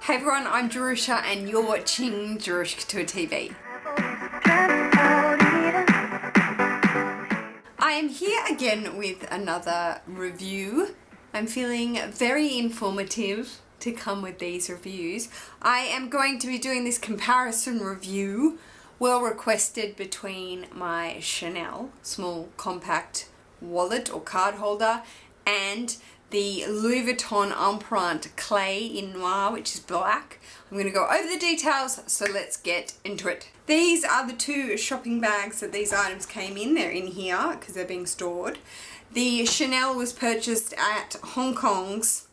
Hey everyone, I'm Jerusha and you're watching Jerusha Couture TV. I am here again with another review. I'm feeling very informative to come with these reviews. I am going to be doing this comparison review, well requested, between my Chanel small compact wallet or card holder and the Louis Vuitton Empreinte Cles in Noir, which is black. I'm going to go over the details, so let's get into it. These are the two shopping bags that these items came in. They're in here because they're being stored. The Chanel was purchased at Hong Kong's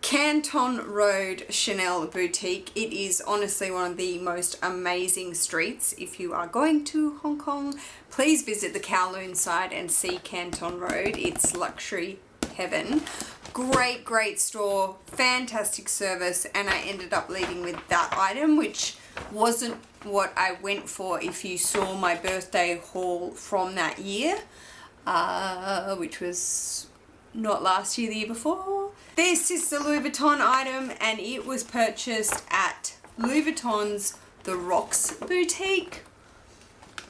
Canton Road Chanel boutique. It is honestly one of the most amazing streets. If you are going to Hong Kong, please visit the Kowloon side and see Canton Road. It's luxury heaven. Great store, fantastic service, and I ended up leaving with that item, which wasn't what I went for if you saw my birthday haul from that year, which was not last year, the year before. This is the Louis Vuitton item and it was purchased at Louis Vuitton's The Rocks boutique.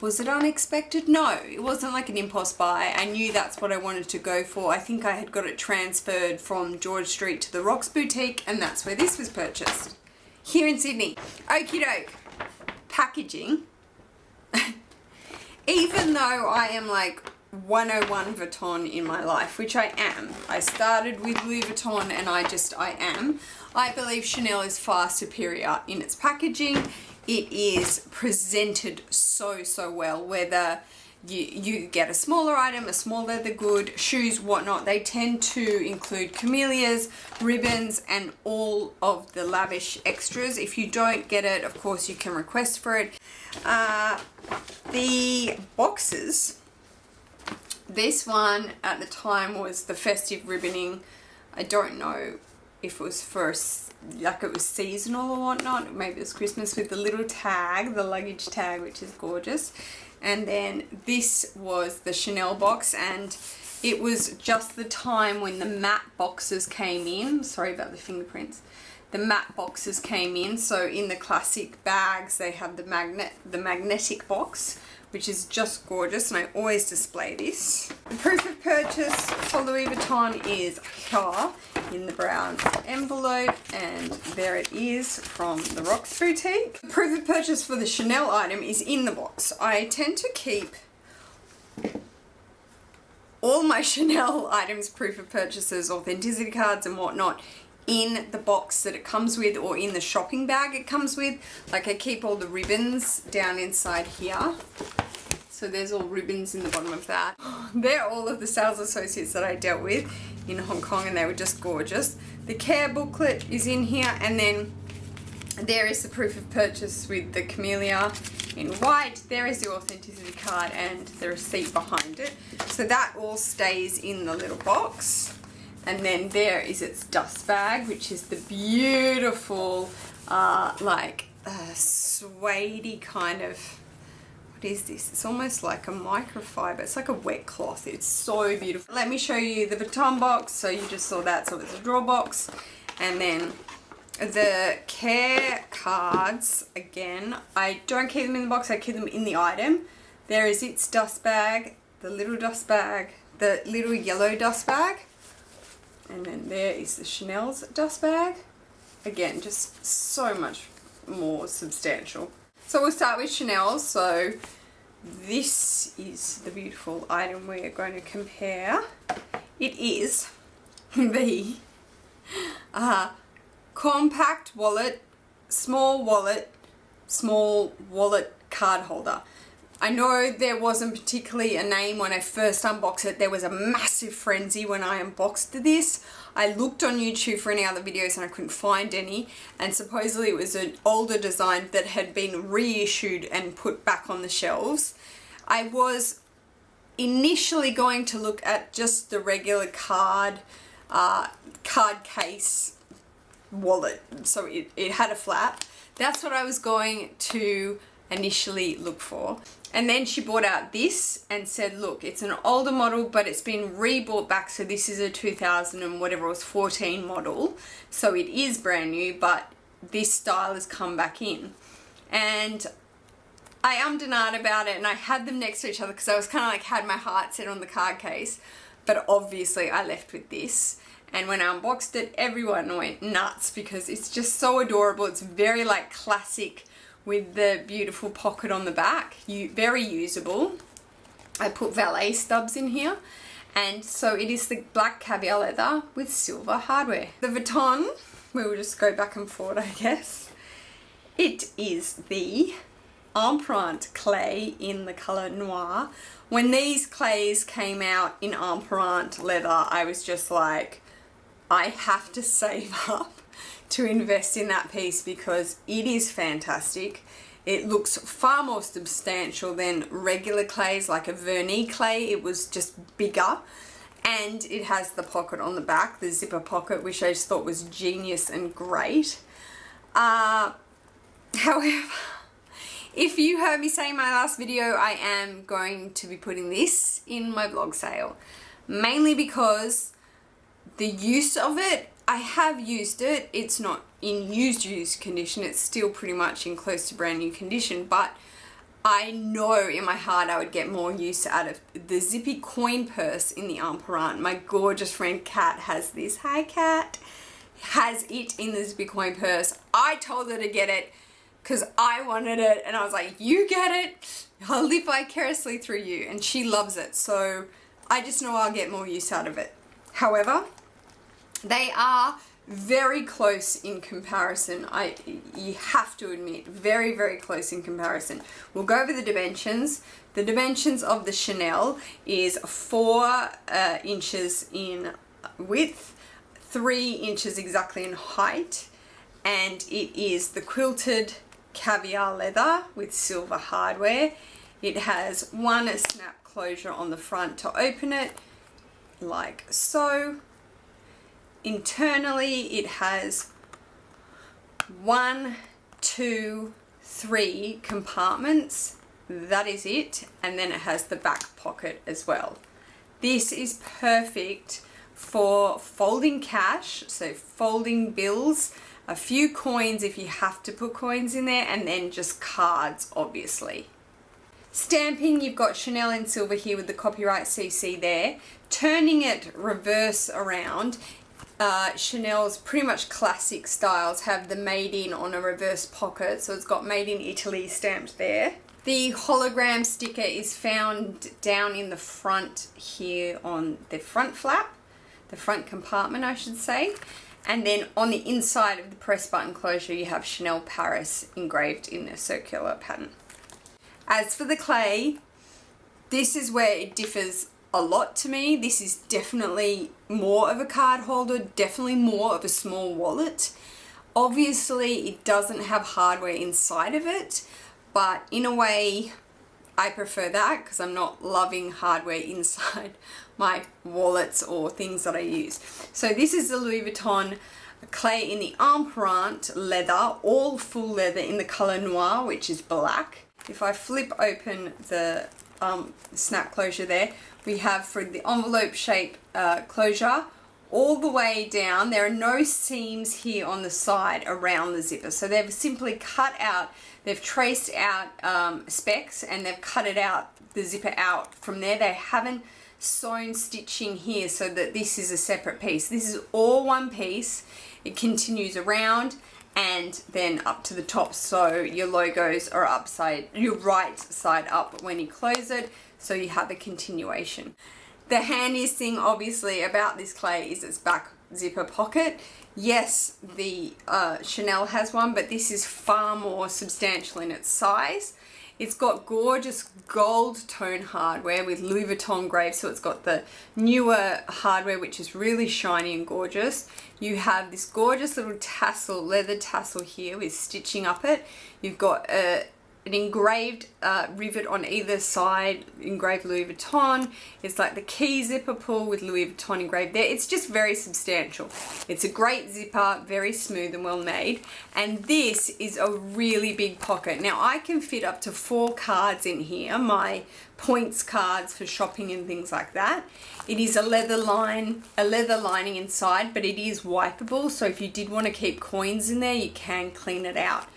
Was it unexpected? No, it wasn't like an impulse buy. I knew that's what I wanted to go for. I think I had got it transferred from George Street to the Rocks boutique, and that's where this was purchased. Here in Sydney. Okie doke. Packaging. Even though I am like 101 Vuitton in my life, which I am. I started with Louis Vuitton and I am. I believe Chanel is far superior in its packaging. It is presented so well, whether you get a smaller item, a small leather good, shoes, whatnot. They tend to include camellias, ribbons, and all of the lavish extras. If you don't get it, of course you can request for it. The boxes, this one at the time was the festive ribboning. I don't know if it was like it was seasonal or whatnot. Maybe it was Christmas, with the little tag, the luggage tag, which is gorgeous. And then this was the Chanel box, and it was just the time when the matte boxes came in. Sorry about the fingerprints. The matte boxes came in. So in the classic bags they have the magnetic box, which is just gorgeous, and I always display this. The proof of purchase for Louis Vuitton is here in the brown envelope, and there it is from the Rocks boutique. The proof of purchase for the Chanel item is in the box. I tend to keep all my Chanel items, proof of purchases, authenticity cards and whatnot, in the box that it comes with, or in the shopping bag it comes with. Like, I keep all the ribbons down inside here. So there's all ribbons in the bottom of that. They're all of the sales associates that I dealt with in Hong Kong, and they were just gorgeous. The care booklet is in here, and then there is the proof of purchase with the camellia in white. There is the authenticity card and the receipt behind it. So that all stays in the little box. And then there is its dust bag, which is the beautiful, suede kind of, what is this? It's almost like a microfiber. It's like a wet cloth. It's so beautiful. Let me show you the Vuitton box. So you just saw that. So it's a drawer box. And then the care cards, again, I don't keep them in the box. I keep them in the item. There is its dust bag, the little dust bag, the little yellow dust bag. And then there is the Chanel's dust bag. Again, just so much more substantial. So we'll start with Chanel. So this is the beautiful item we're going to compare. It is the compact wallet, small wallet card holder. I know there wasn't particularly a name when I first unboxed it. There was a massive frenzy when I unboxed this. I looked on YouTube for any other videos and I couldn't find any, and supposedly it was an older design that had been reissued and put back on the shelves. I was initially going to look at just the regular card case wallet, so it had a flap. That's what I was going to initially look for. And then she brought out this and said, look, it's an older model, but it's been rebought back, so this is a 2000 and whatever it was, 14 model. So it is brand new, but this style has come back in. And I ummed and ahed about it, and I had them next to each other because I was kind of like had my heart set on the card case, but obviously I left with this. And when I unboxed it, everyone went nuts because it's just so adorable. It's very like classic with the beautiful pocket on the back. Very usable. I put VALE stubs in here. And so it is the black caviar leather with silver hardware. The Vuitton, we will just go back and forward, I guess. It is the Empreinte Cles in the colour noir. When these clays came out in Empreinte leather, I was just like, I have to save up to invest in that piece because it is fantastic. It looks far more substantial than regular clays, like a vernis clay. It was just bigger, and it has the pocket on the back, the zipper pocket, which I just thought was genius and great. However, if you heard me say in my last video, I am going to be putting this in my blog sale, mainly because the use of it, I have used it. It's not in used condition. It's still pretty much in close to brand new condition, but I know in my heart I would get more use out of the zippy coin purse in the Empreinte. My gorgeous friend Kat has this. Hi Kat. Has it in the zippy coin purse. I told her to get it because I wanted it, and I was like, you get it. I'll live vicariously through you. And she loves it, so I just know I'll get more use out of it. However, they are very close in comparison. You have to admit, very, very close in comparison. We'll go over the dimensions. The dimensions of the Chanel is 4 inches in width, 3 inches exactly in height, and it is the quilted caviar leather with silver hardware. It has one snap closure on the front to open it, like so. Internally, it has 1, 2, 3 compartments. That is it. And then it has the back pocket as well. This is perfect for folding cash, so folding bills, a few coins if you have to put coins in there, and then just cards, obviously. Stamping, you've got Chanel in silver here with the copyright CC there. Turning it reverse around, Chanel's pretty much classic styles have the made in on a reverse pocket, so it's got made in Italy stamped there. The hologram sticker is found down in the front here on the front flap, the front compartment I should say, and then on the inside of the press button closure you have Chanel Paris engraved in a circular pattern. As for the clay, this is where it differs a lot to me. This is definitely more of a card holder, definitely more of a small wallet. Obviously it doesn't have hardware inside of it, but in a way I prefer that because I'm not loving hardware inside my wallets or things that I use. So this is the Louis Vuitton clay in the Empreinte leather, all full leather in the color noir, which is black. If I flip open the snap closure there, we have for the envelope shape closure all the way down. There are no seams here on the side around the zipper, so they've simply cut out, they've traced out specs and they've cut it out, the zipper out from there. They haven't sewn stitching here so that this is a separate piece. This is all one piece. It continues around and then up to the top, so your logos are upside, your right side up when you close it, so you have a continuation. The handiest thing obviously about this clay is its back zipper pocket. Yes, the Chanel has one, but this is far more substantial in its size. It's got gorgeous gold tone hardware with Louis Vuitton engraved, so it's got the newer hardware which is really shiny and gorgeous. You have this gorgeous little tassel, leather tassel here with stitching up it. You've got a an engraved rivet on either side, engraved Louis Vuitton. It's like the key zipper pull with Louis Vuitton engraved there. It's just very substantial. It's a great zipper, very smooth and well made. And this is a really big pocket. Now I can fit up to 4 cards in here, my points cards for shopping and things like that. It is a leather lining inside, but it is wipeable. So if you did want to keep coins in there, you can clean it out.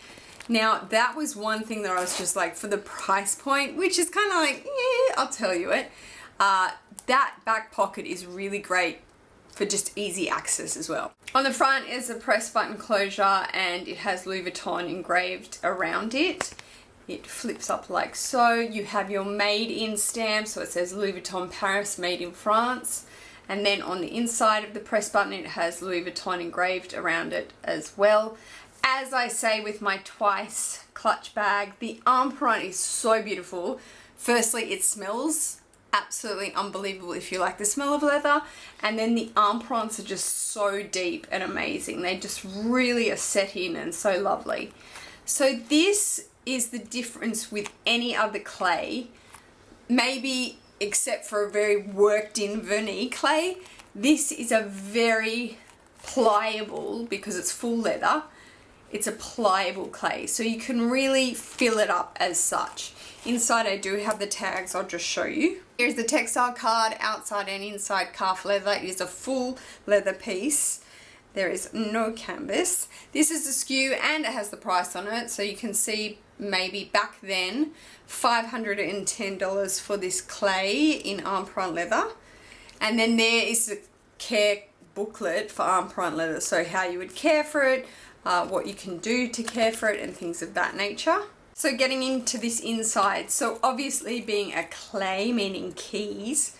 Now that was one thing that I was just like, for the price point, which is kind of like, yeah, I'll tell you it. That back pocket is really great for just easy access as well. On the front is a press button closure and it has Louis Vuitton engraved around it. It flips up like so. You have your made in stamp, so it says Louis Vuitton Paris, made in France. And then on the inside of the press button, it has Louis Vuitton engraved around it as well. As I say with my twice clutch bag, the Empreinte is so beautiful. Firstly, it smells absolutely unbelievable if you like the smell of leather. And then the Empreintes are just so deep and amazing. They just really are set in and so lovely. So this is the difference with any other clay, maybe except for a very worked in vernis clay. This is a very pliable, because it's full leather, it's a pliable clay, so you can really fill it up as such. Inside I do have the tags, I'll just show you. Here's the textile card, outside and inside calf leather. It is a full leather piece. There is no canvas. This is the SKU and it has the price on it, so you can see maybe back then $510 for this clay in Empreinte leather. And then there is the care booklet for Empreinte leather, so how you would care for it, what you can do to care for it and things of that nature. So getting into this inside, so obviously being a clay, meaning keys,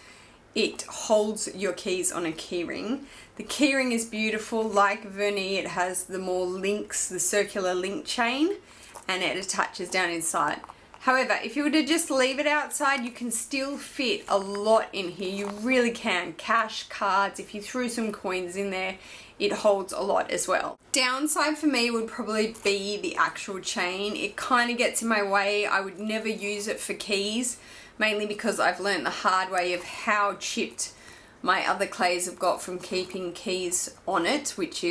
it holds your keys on a keyring. The keyring is beautiful, like vernis. It has the more links, the circular link chain, and it attaches down inside. However, if you were to just leave it outside, you can still fit a lot in here. You really can. Cash, cards, if you threw some coins in there, it holds a lot as well. Downside for me would probably be the actual chain. It kind of gets in my way. I would never use it for keys, mainly because I've learned the hard way of how chipped my other clays have got from keeping keys on it, which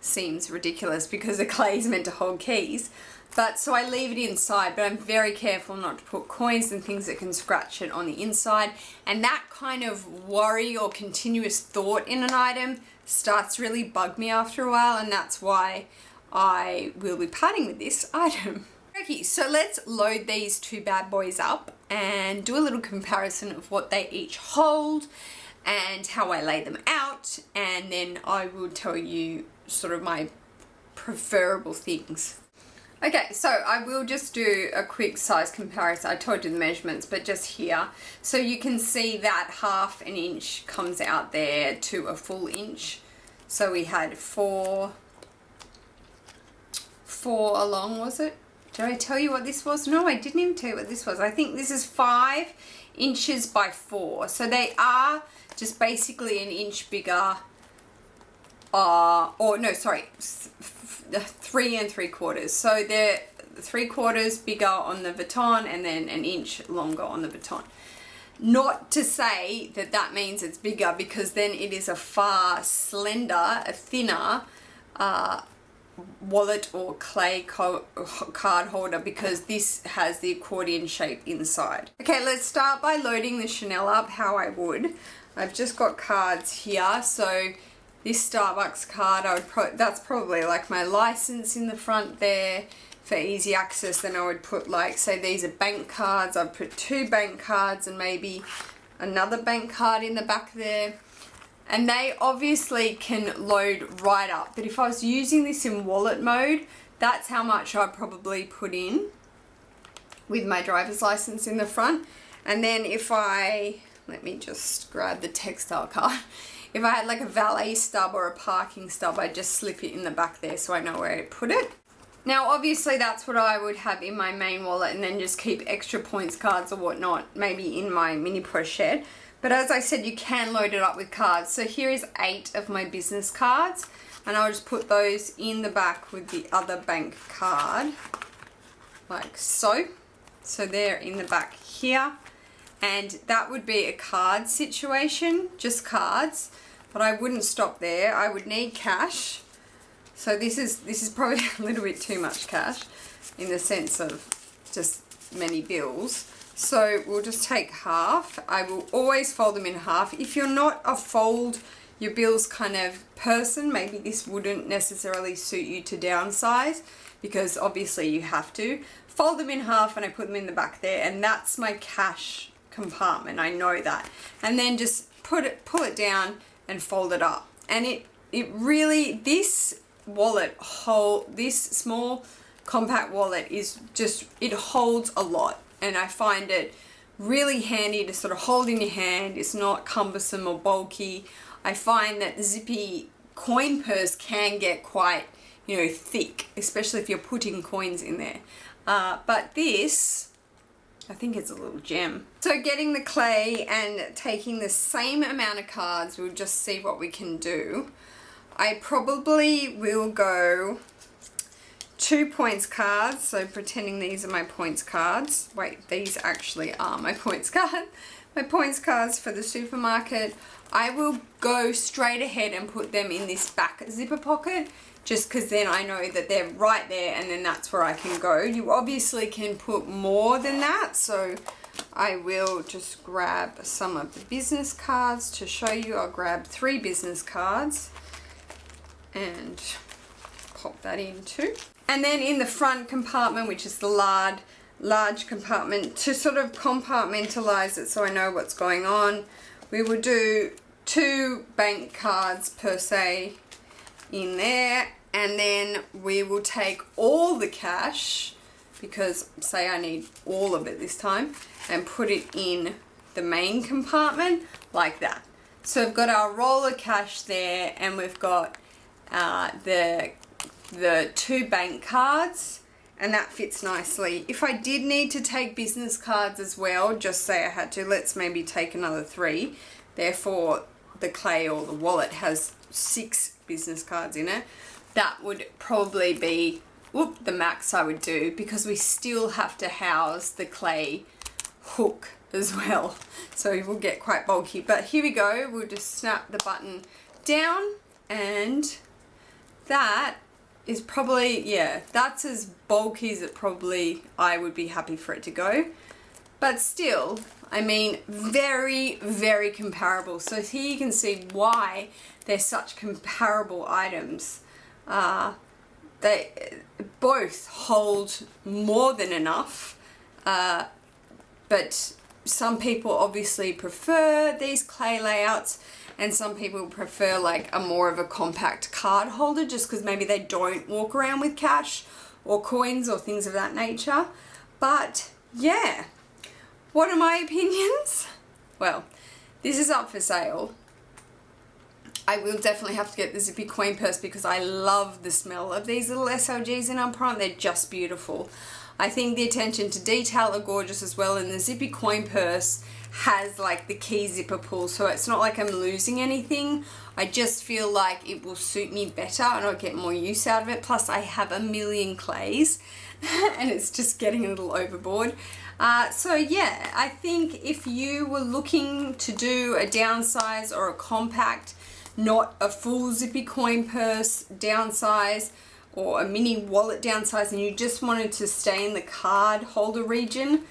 seems ridiculous because the clay is meant to hold keys. But so I leave it inside, but I'm very careful not to put coins and things that can scratch it on the inside. And that kind of worry or continuous thought in an item starts to really bug me after a while, and that's why I will be parting with this item. Okay, so let's load these two bad boys up and do a little comparison of what they each hold and how I lay them out, and then I will tell you sort of my preferable things. Okay, so I will just do a quick size comparison. I told you the measurements, but just here. So you can see that half an inch comes out there to a full inch. So we had four along, was it? Did I tell you what this was? No, I didn't even tell you what this was. I think this is 5 inches by 4. So they are just basically an inch bigger, or no, sorry, 3 3/4. So they're 3/4 bigger on the Vuitton and then an inch longer on the Vuitton. Not to say that that means it's bigger, because then it is a far slender, a thinner wallet or clay card holder, because this has the accordion shape inside. Okay, let's start by loading the Chanel up how I would. I've just got cards here, so this Starbucks card, that's probably like my license in the front there for easy access. Then I would put, like, say these are bank cards, I'd put 2 bank cards and maybe another bank card in the back there. And they obviously can load right up, but if I was using this in wallet mode, that's how much I'd probably put in with my driver's license in the front. And then if let me just grab the textile card. If I had like a valet stub or a parking stub, I'd just slip it in the back there so I know where to put it. Now obviously that's what I would have in my main wallet, and then just keep extra points cards or whatnot maybe in my mini pochette. But as I said, you can load it up with cards. So here is 8 of my business cards, and I'll just put those in the back with the other bank card. like so. So they're in the back here. And that would be a card situation, just cards. But I wouldn't stop there. I would need cash. So this is probably a little bit too much cash in the sense of just many bills. So we'll just take half. I will always fold them in half. If you're not a fold your bills kind of person, maybe this wouldn't necessarily suit you to downsize, because obviously you have to. Fold them in half and I put them in the back there, and that's my cash compartment. I know that. And then just pull it down and fold it up. And it really, this wallet this small compact wallet is just, it holds a lot, and I find it really handy to sort of hold in your hand. It's not cumbersome or bulky. I find that the zippy coin purse can get quite, you know, thick, especially if you're putting coins in there. But this, I think it's a little gem. So getting the clay and taking the same amount of cards, we'll just see what we can do. I probably will go 2 points cards, so pretending these are my points cards. Wait, these actually are my points cards. My points cards for the supermarket. I will go straight ahead and put them in this back zipper pocket, just because then I know that they're right there, and then that's where I can go. You obviously can put more than that, so I will just grab some of the business cards to show you. I'll grab 3 business cards and pop that in too. And then in the front compartment, which is the large compartment, to sort of compartmentalize it so I know what's going on, we will do 2 bank cards per se in there, and then we will take all the cash, because say I need all of it this time, and put it in the main compartment like that. So we've got our roll of cash there, and we've got the 2 bank cards, and that fits nicely. If I did need to take business cards as well, just say I had to, let's maybe take another 3. Therefore, the clay or the wallet has 6 business cards in it. That would probably be the max I would do, because we still have to house the clay hook as well. So it will get quite bulky. But here we go. We'll just snap the button down, and that is probably, yeah, that's as bulky as it probably I would be happy for it to go. But still, I mean, very, very comparable. So here you can see why they're such comparable items. They both hold more than enough, but some people obviously prefer these clay layouts, and some people prefer like a more of a compact card holder, just because maybe they don't walk around with cash or coins or things of that nature. But yeah, what are my opinions? Well, this is up for sale. I will definitely have to get the zippy coin purse, because I love the smell of these little SLGs in Empreinte. They're just beautiful. I think the attention to detail are gorgeous as well, and the zippy coin purse has like the key zipper pull, so it's not like I'm losing anything. I just feel like it will suit me better and I'll get more use out of it. Plus I have a million clays and it's just getting a little overboard. So yeah, I think if you were looking to do a downsize or a compact, not a full zippy coin purse downsize or a mini wallet downsize, and you just wanted to stay in the card holder region,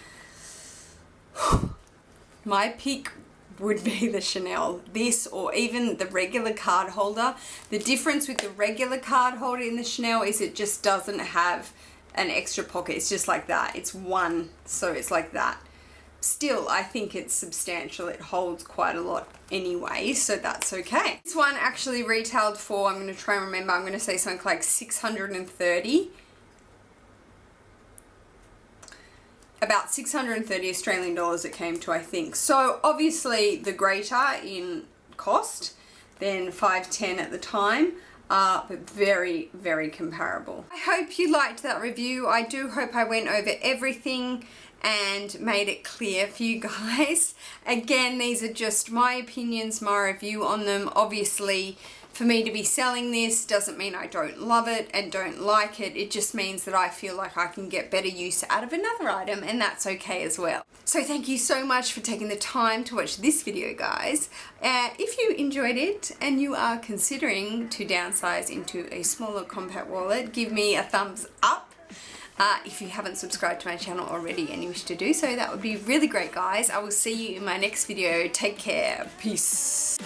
my pick would be the Chanel. This, or even the regular card holder. The difference with the regular card holder in the Chanel is it just doesn't have an extra pocket. It's just like that. It's one, so it's like that. Still, I think it's substantial. It holds quite a lot anyway, so that's okay. This one actually retailed for, I'm going to try and remember, I'm going to say something like 630. About 630 Australian dollars it came to, I think. So obviously the greater in cost than 510 at the time, but very, very comparable. I hope you liked that review. I do hope I went over everything and made it clear for you guys. Again, these are just my opinions, my review on them. Obviously, For me to be selling this doesn't mean I don't love it and don't like it. It just means that I feel like I can get better use out of another item, and that's okay as well. So thank you so much for taking the time to watch this video, guys. If you enjoyed it and you are considering to downsize into a smaller compact wallet, give me a thumbs up. If you haven't subscribed to my channel already and you wish to do so, that would be really great, guys. I will see you in my next video. Take care. Peace.